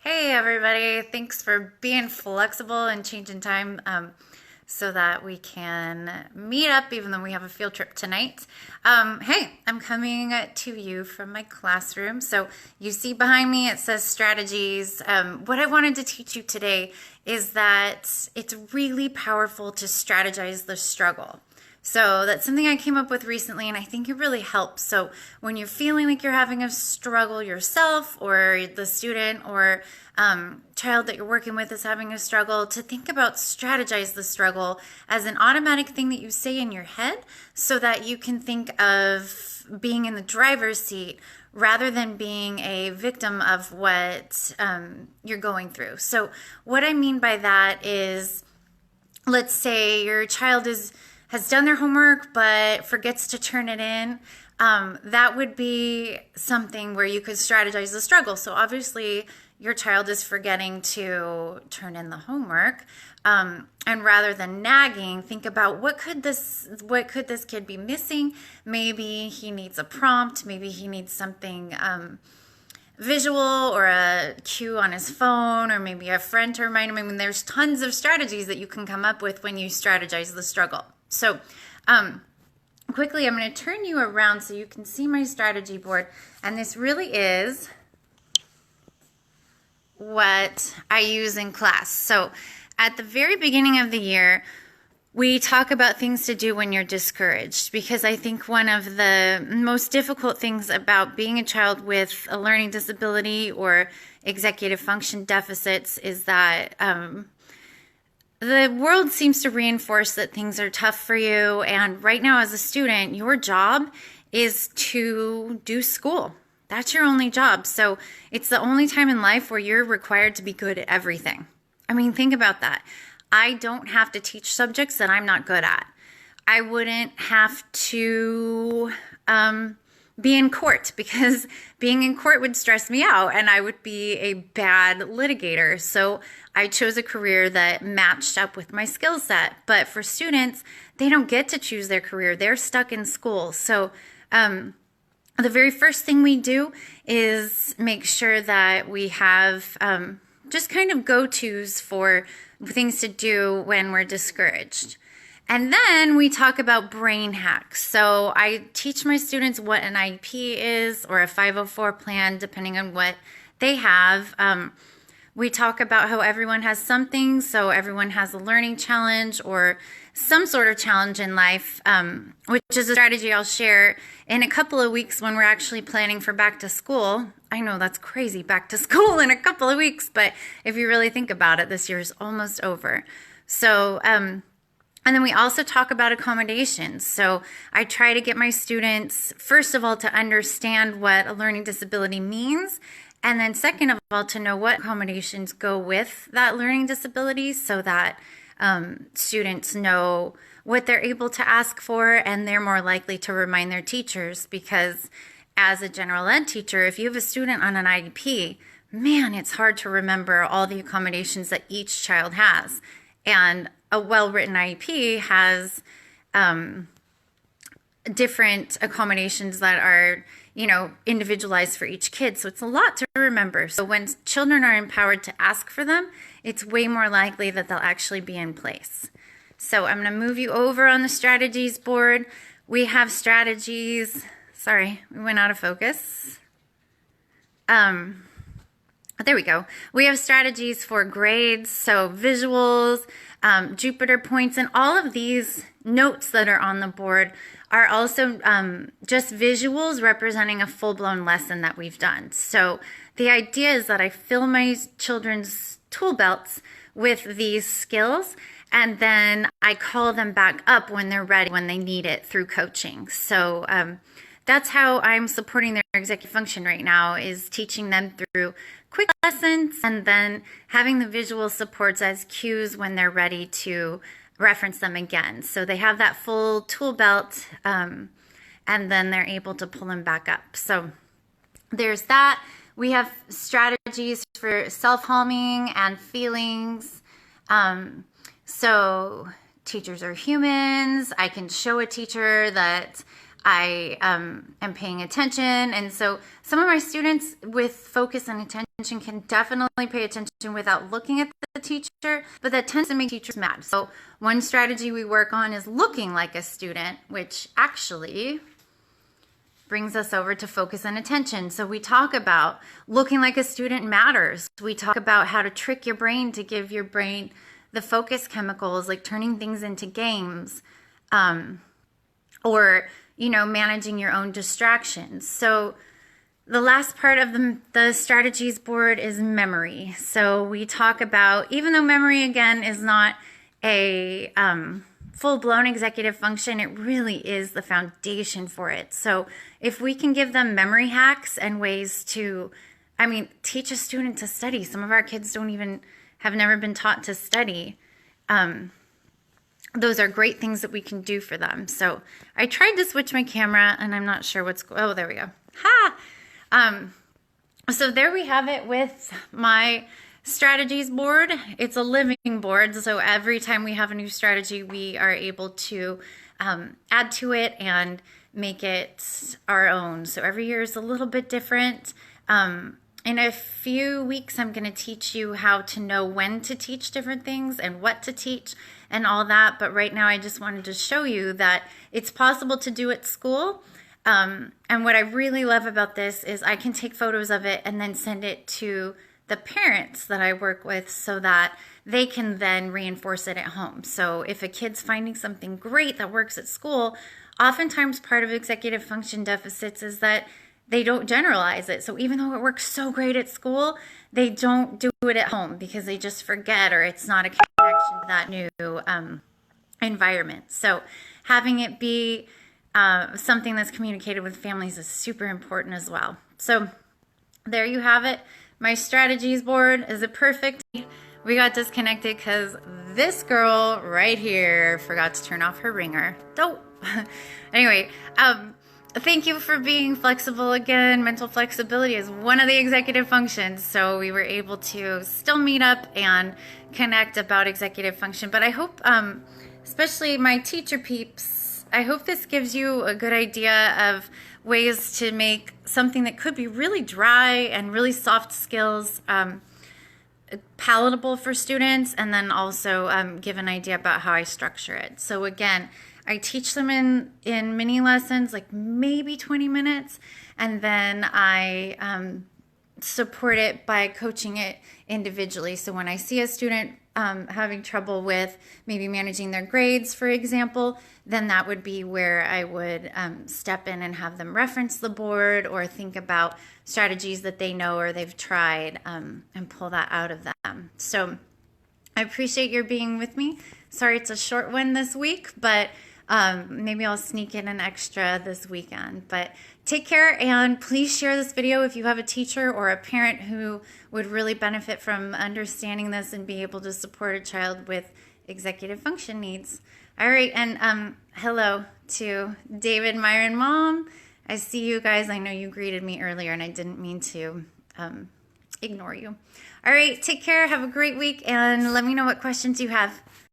Hey everybody, thanks for being flexible and changing time so that we can meet up even though we have a field trip tonight. Hey, I'm coming to you from my classroom. So you see behind me it says strategies. What I wanted to teach you today is that it's really powerful to strategize the struggle. So that's something I came up with recently, and I think it really helps. So when you're feeling like you're having a struggle yourself, or the student or child that you're working with is having a struggle, to think about strategize the struggle as an automatic thing that you say in your head so that you can think of being in the driver's seat rather than being a victim of what you're going through. So what I mean by that is, let's say your child has done their homework but forgets to turn it in. That would be something where you could strategize the struggle. So obviously your child is forgetting to turn in the homework. And rather than nagging, think about what could this kid be missing? Maybe he needs a prompt. Maybe he needs something visual or a cue on his phone, or maybe a friend to remind him. I mean, there's tons of strategies that you can come up with when you strategize the struggle. So quickly, I'm going to turn you around so you can see my strategy board. And this really is what I use in class. So at the very beginning of the year, we talk about things to do when you're discouraged, because I think one of the most difficult things about being a child with a learning disability or executive function deficits is that the world seems to reinforce that things are tough for you. And right now, as a student, your job is to do school. That's your only job. So it's the only time in life where you're required to be good at everything. I mean, think about that. I don't have to teach subjects that I'm not good at. I wouldn't have to be in court, because being in court would stress me out and I would be a bad litigator. So I chose a career that matched up with my skill set. But for students, they don't get to choose their career. They're stuck in school. So the very first thing we do is make sure that we have just kind of go-tos for things to do when we're discouraged. And then we talk about brain hacks. So I teach my students what an IEP is, or a 504 plan, depending on what they have. We talk about how everyone has something. So everyone has a learning challenge or some sort of challenge in life, which is a strategy I'll share in a couple of weeks when we're actually planning for back to school. I know that's crazy, back to school in a couple of weeks, but if you really think about it, this year is almost over. So, and then we also talk about accommodations. So I try to get my students, first of all, to understand what a learning disability means. And then second of all, to know what accommodations go with that learning disability, so that students know what they're able to ask for, and they're more likely to remind their teachers. Because as a general ed teacher, if you have a student on an IEP, man, it's hard to remember all the accommodations that each child has. And a well-written IEP has different accommodations that are, individualized for each kid. So it's a lot to remember. So when children are empowered to ask for them, it's way more likely that they'll actually be in place. So I'm going to move you over on the strategies board. We have strategies. Sorry, we went out of focus. There we go. We have strategies for grades, so visuals, Jupyter points, and all of these notes that are on the board are also just visuals representing a full-blown lesson that we've done. So the idea is that I fill my children's tool belts with these skills, and then I call them back up when they're ready, when they need it, through coaching. So that's how I'm supporting their executive function right now, is teaching them through quick lessons and then having the visual supports as cues when they're ready to reference them again. So they have that full tool belt, and then they're able to pull them back up. So there's that. We have strategies for self-harming and feelings. So teachers are humans. I can show a teacher that I am paying attention. And so some of my students with focus and attention can definitely pay attention without looking at the teacher, but that tends to make teachers mad. So one strategy we work on is looking like a student, which actually brings us over to focus and attention. So we talk about looking like a student matters. We talk about how to trick your brain to give your brain the focus chemicals, like turning things into games, or, managing your own distractions. So the last part of the strategies board is memory. So we talk about, even though memory, again, is not a full-blown executive function, it really is the foundation for it. So if we can give them memory hacks and ways to, teach a student to study. Some of our kids have never been taught to study. Those are great things that we can do for them. So I tried to switch my camera and I'm not sure oh, there we go. Ha! So there we have it with my strategies board. It's a living board. So every time we have a new strategy, we are able to add to it and make it our own. So every year is a little bit different. In a few weeks, I'm going to teach you how to know when to teach different things and what to teach and all that. But right now, I just wanted to show you that it's possible to do at school. And what I really love about this is I can take photos of it and then send it to the parents that I work with so that they can then reinforce it at home. So if a kid's finding something great that works at school, oftentimes part of executive function deficits is that they don't generalize it. So even though it works so great at school, they don't do it at home because they just forget, or it's not a connection to that new environment. So having it be something that's communicated with families is super important as well. So there you have it. My strategies board. Is it perfect? We got disconnected because this girl right here forgot to turn off her ringer. Dope. Anyway, thank you for being flexible again. Mental flexibility is one of the executive functions. So we were able to still meet up and connect about executive function. But I hope, especially my teacher peeps, I hope this gives you a good idea of ways to make something that could be really dry and really soft skills palatable for students, and then also give an idea about how I structure it. So again, I teach them in mini lessons, like maybe 20 minutes, and then I support it by coaching it individually. So when I see a student having trouble with maybe managing their grades, for example, then that would be where I would step in and have them reference the board or think about strategies that they know or they've tried and pull that out of them. So I appreciate your being with me. Sorry it's a short one this week, but maybe I'll sneak in an extra this weekend. But take care, and please share this video if you have a teacher or a parent who would really benefit from understanding this and be able to support a child with executive function needs. All right, and hello to David, Myron, Mom. I see you guys. I know you greeted me earlier, and I didn't mean to ignore you. All right, take care. Have a great week, and let me know what questions you have.